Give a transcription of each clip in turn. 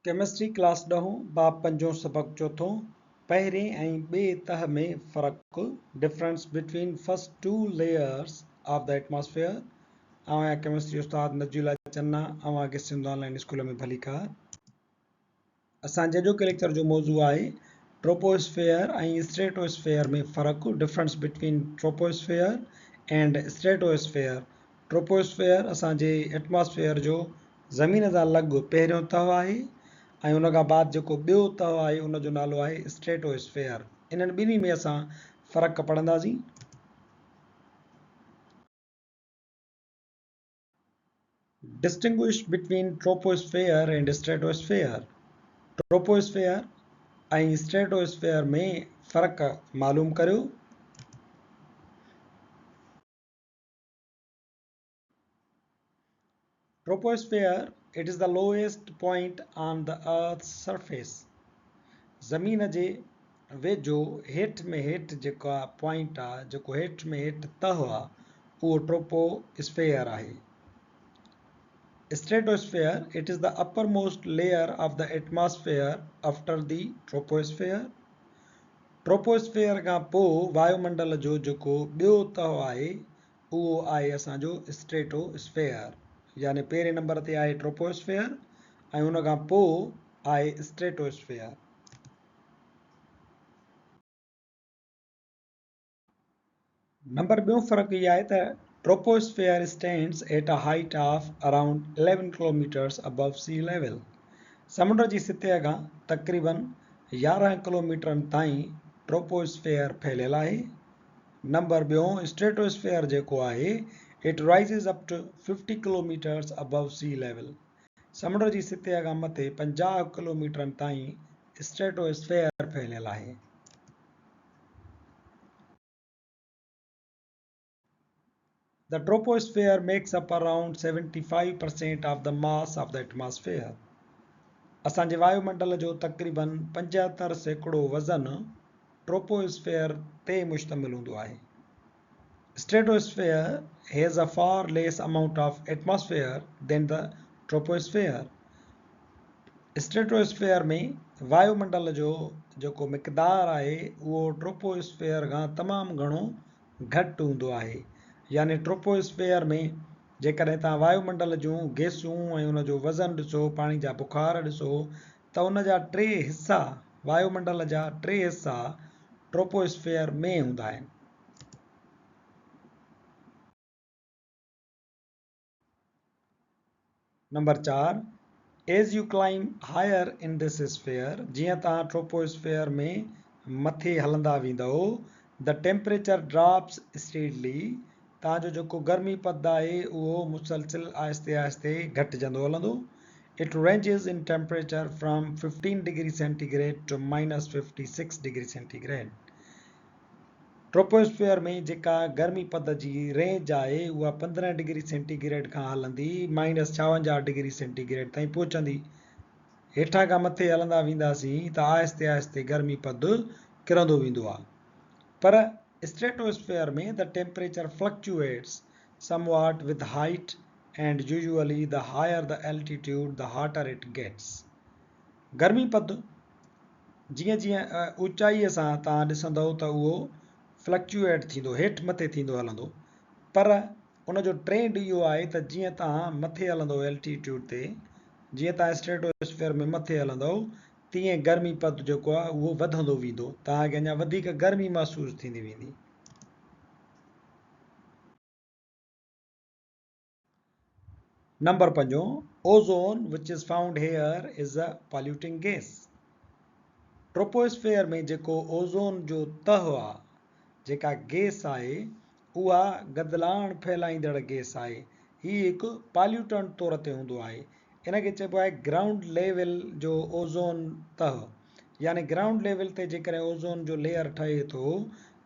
Chemistry class 10 बाब 5 सबक चौथों पहिरें ऐं ॿिए तह में फ़र्क़ु difference between first two layers of the atmosphere. आवां केमिस्ट्री उस्ताद नजूला चन्ना आवां सिंध ऑनलाइन स्कूल में भली का असांजे जो के लेक्चर जो मौजू आहे ट्रोपोस्फेयर ऐं स्ट्रेटोस्फेयर में फ़र्क़ु difference between troposphere and stratosphere. Troposphere असांजे एटमॉस्फेयर जो ज़मीन जा लॻ पहिरियों तह आहे ऐं उन खां बाद जेको ॿियो तह आहे उन जो नालो आहे स्ट्रेटोस्फेयर। इन्हनि ॿिन्ही में असां फ़र्क़ु पढ़ंदासीं। Distinguish between troposphere and stratosphere. Troposphere ऐं स्ट्रेटोस्फेयर में फ़र्क़ु मालूम करियो। Troposphere, it is the lowest point on the earth's surface. ज़मीन जे वेझो हेठि में हेठि जेका पॉइंट आहे, जेको हेठि में हेठि तह आहे, उहो ट्रोपोस्फेयर आहे। Stratosphere, it is the uppermost layer of the atmosphere after the troposphere. Troposphere खां पोइ वायुमंडल जो जेको ॿियो तह आहे उहो आहे असांजो स्ट्रेटोस्फेयर। यानी पहिरें नंबर ते आहे ट्रोपोस्फेयर ऐं उन खां पोइ आहे स्ट्रेटोस्फेयर। नंबर ॿियो फ़र्क़ु इहा आहे त troposphere stands at a height of around 11 kilometres above sea level. समुंड जी सतह खां तक़रीबन 11 किलोमीटरनि ताईं ट्रोपोस्फेयर फैलियल आहे। नंबर ॿियो स्ट्रेटोस्फेयर जेको आहे it rises up to 50 kilometres above sea level. समुंड जी सतह खां मथे 50 किलोमीटरनि ताईं स्ट्रेटोस्फेयर फैलियल आहे। The troposphere makes up around 75% of the mass of the atmosphere. असांजे वायुमंडल जो तक़रीबन 75% वज़न ट्रोपोस्फेयर ते मुश्तमिल हूंदो आहे। Stratosphere has a far less amount of atmosphere than the troposphere. Stratosphere में वायुमंडल जो जेको मिक़दार आहे उहो ट्रोपोस्फेयर खां तमामु घणो घटि हूंदो आहे। यानी ट्रोपोस्फेयर में जेकॾहिं तव्हां वायुमंडल जूं गैसूं ऐं उन जो वज़न ॾिसो, पाणी जा बुखार ॾिसो, त उन जा 3 हिसा वायुमंडल जा 3 हिसा ट्रोपोस्फेयर में हूंदा आहिनि। Number 4, as you climb higher in this sphere, जीअं तव्हां ट्रोपोस्फेयर में मथे हलंदा वेंदव, द टेम्परेचर ड्रॉप्स स्टेडली, तव्हांजो जेको गर्मी पद आहे उहो मुसलसिल आहिस्ते आहिस्ते घटिजंदो हलंदो। It ranges in temperature from 15 degree centigrade to -56 degree centigrade. Troposphere में जेका गर्मी पद जी रेंज आहे उहा 15 डिग्री सेंटीग्रेड खां हलंदी -56 डिग्री सेंटीग्रेड ताईं पहुचंदी। हेठां खां मथे हलंदा वेंदासीं त आहिस्ते आहिस्ते गर्मी पद किरंदो वेंदो आहे। पर स्ट्रेटोस्फेयर में the temperature fluctuates somewhat with height and usually the higher the altitude the hotter it gets. गर्मी पद जीअं जीअं ऊचाईअ सां तव्हां ॾिसंदव त उहो फ्लक्चुएट थींदो, हेठि मथे थींदो हलंदो। पर उन जो ट्रेंड इहो आहे त जीअं तव्हां मथे हलंदव एल्टीट्यूड ते, जीअं तव्हां स्ट्रेटोस्फेयर में मथे हलंदव तीअं गर्मी पद जेको आहे उहो वधंदो वेंदो, तव्हांखे अञा वधीक गर्मी महसूसु थींदी वेंदी। Number 5, ozone which is found here is a polluting gas. Troposphere में जेको ओज़ोन जो तह आहे, जेका गैस आहे, उहा गदलाण फैलाईंदड़ गैस आहे। हीअ हिकु पॉल्यूटेंट तौर ते हूंदो आहे। इनखे चइबो आहे ग्राउंड लेवल जो ओज़ोन तह। यानी ग्राउंड लेवल ते जेकॾहिं ओज़ोन जो लेयर ठहे थो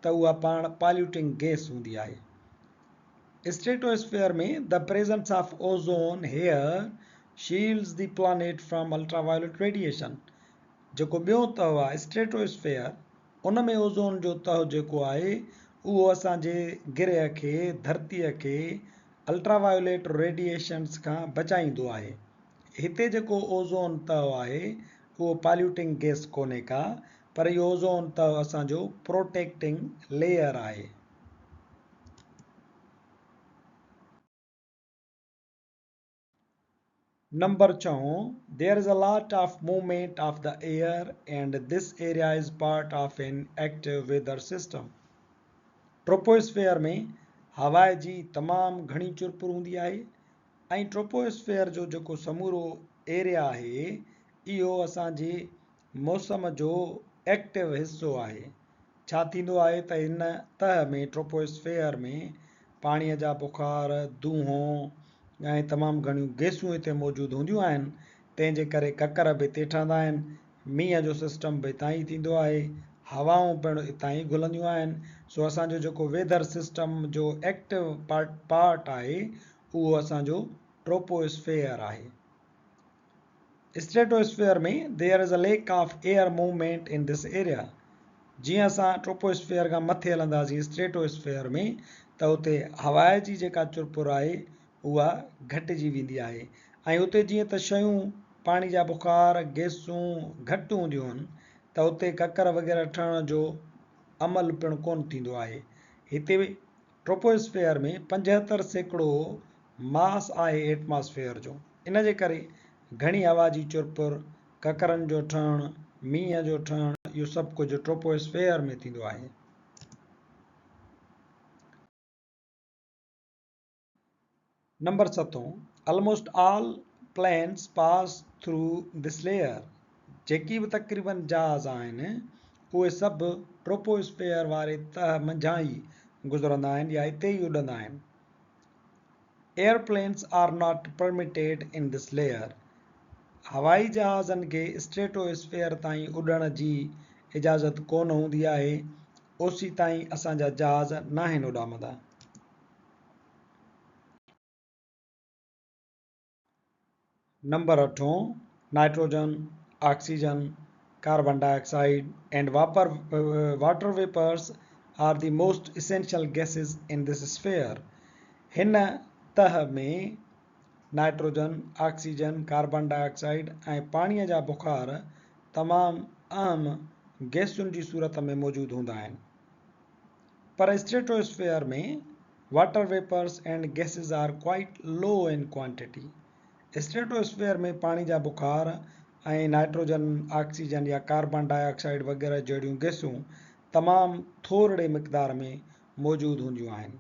त उहा पाण पॉल्यूटिंग गैस हूंदी आहे। स्ट्रेटोस्फेयर में the presence of ozone here shields the planet from ultraviolet radiation. जेको ॿियो तह आहे स्ट्रेटोस्फेयर, उन में ओज़ोन जो तह जेको आहे उहो असांजे गिरह खे, धरतीअ खे अल्ट्रावायोलेट रेडिएशन्स खां बचाईंदो आहे। हिते जेको ओज़ोन तह आहे उहो पॉल्यूटिंग गैस कोन्हे का, पर इहो ओज़ोन तह असांजो प्रोटेक्टिंग लेयर आहे। Number 4, there is a lot of movement of the air and this area is part of an active weather system. Troposphere में हवा जी तमामु घणी चुरपुर हूंदी आहे ऐं ट्रोपोस्फेयर जो जेको समूरो एरिया आहे इहो असांजे मौसम जो एक्टिव हिसो आहे। छा थींदो आहे त हिन तह में ट्रोपोस्फेयर में पाणीअ जा बुखार, दूंहों ऐं तमामु घणियूं गैसूं हिते मौजूदु हूंदियूं आहिनि, तंहिंजे करे ककर बि हिते ठहंदा आहिनि, मींहं जो सिस्टम बि हितां ई थींदो आहे, हवाऊं पिणु हितां ई घुलंदियूं आहिनि। सो असांजो जेको वेदर सिस्टम जो एक्टिव पार्ट आहे उहो असांजो ट्रोपोस्फेयर आहे। स्ट्रेटोस्फेयर में there is a lack of air movement in this area. जीअं असां ट्रोपोस्फेयर खां मथे हलंदासीं स्ट्रेटोस्फेयर में त उते हवा जी जेका चुरपुर आहे उहा घटिजी वेंदी आहे ऐं उते जीअं त शयूं पाणी जा बुखार, गैसूं घटि हूंदियूं आहिनि त उते ककर वग़ैरह ठहण जो अमल पिणु कोन थींदो आहे। हिते ट्रोपोस्फेयर में 75% मास आहे एटमॉस्फेयर जो, इन जे करे घणी हवा जी चुरपुर, ककरनि जो ठहणु, मींहं जो ठहणु, इहो सभु कुझु ट्रोपोस्फेयर में थींदो आहे। Number 7, almost all planes pass through this layer. जेकी बि तक़रीबन जहाज़ आहिनि उहे सभु ट्रोपोस्फेयर वारे तह मंझां ई गुज़रंदा आहिनि या हिते ई उॾंदा आहिनि। Airplanes are not permitted in this layer. हवाई जहाज़नि खे स्ट्रेटोस्फेयर ताईं उॾण जी इजाज़त कोन हूंदी आहे, ओसी ताईं असांजा जहाज़ न आहिनि उॾामंदा। Number 8, nitrogen, oxygen, carbon dioxide and water vapors are the most essential gases in this sphere. हिन तह में नाइट्रोजन, ऑक्सीजन, कार्बन डाइऑक्साइड ऐं पाणीअ जा बुखार तमामु अहम गैसुनि जी सूरत में मौजूदु हूंदा आहिनि। पर स्ट्रेटोस्फेयर में water vapours and gases are quite low in quantity. Stratosphere में पाणी जा बुखार ऐं नाइट्रोजन, ऑक्सीजन या कार्बन डाइऑक्साइड वग़ैरह जहिड़ियूं गैसूं तमामु थोरे मिक़दार में मौजूदु हूंदियूं आहिनि।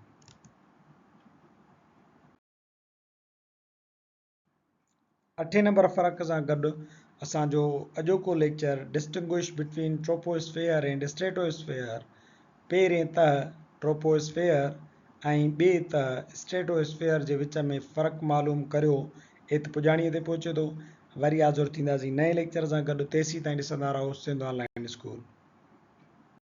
8 नंबर फ़र्क़ सां गॾु असांजो अॼोको lecture distinguish between troposphere and stratosphere, पहिरें तह ट्रोपोस्फेयर ऐं ॿिए तह स्ट्रेटोस्फेयर जे विच में फ़र्क़ु मालूम करियो, एत पुॼाणीअ ते पहुचे थो। वरी हाज़ुर थींदासीं नए लेक्चर सां गॾु, तेसीं ताईं ॾिसंदा रहो सिंध ऑनलाइन स्कूल।